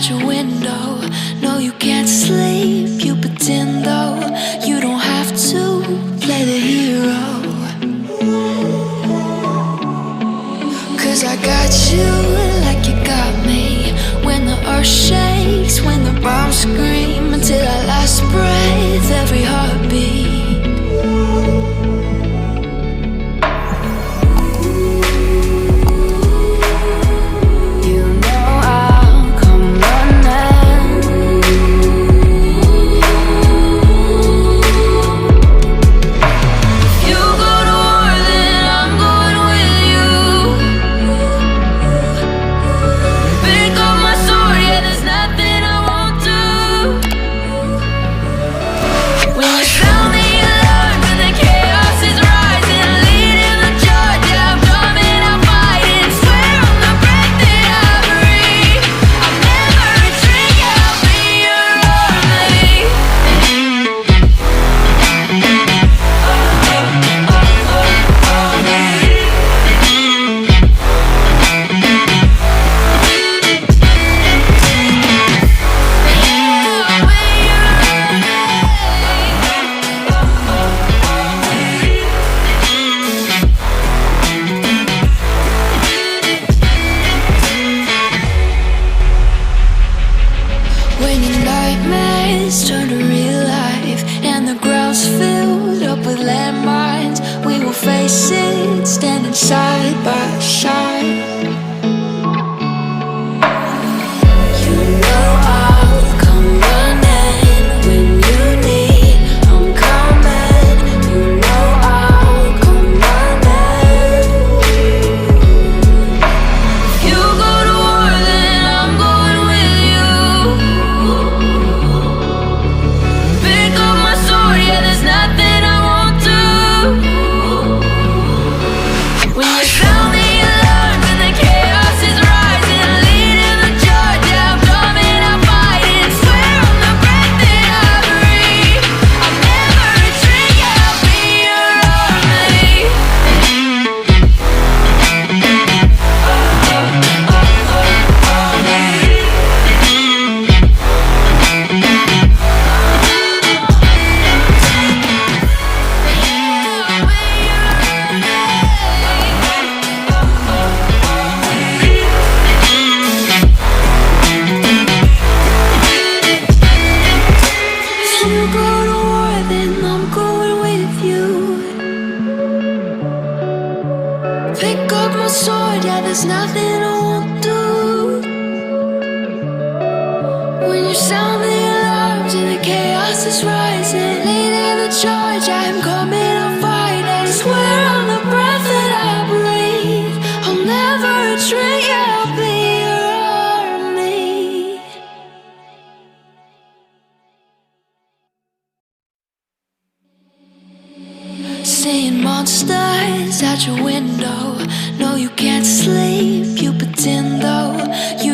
out your window. No, you can't sleep, you pretend though. You don't have to play the hero, 'cause I got you like you got me. When the earth shakes, when the bombs scream, until our last breath, every heartbeat. When your nightmares turn to real life and the ground's filled up with landmines, we will face it standing side by side. You know I'll come running when you need. I'm coming. You know I'll come running. If you go to war, then I'm going with you. Pick up my sword, yeah, there's nothing I won't do. When you sound the alarm and the chaos is rising, leading the charge, yeah, I'm coming, I'm fighting. Swear on the breath that I breathe, I'll never retreat, yeah, I'll be your army. If you go to war, then I'm going with you. Pick up my sword, yeah, there's nothing I won't do. When you sound the alarms and the chaos is rising, leading the charge, I'm coming, I'm fighting. Swear on the breath that I breathe, I'll never retreat, yeah, I'll be your army. Seeing monsters out your window. No, you can't sleep, you pretend though. You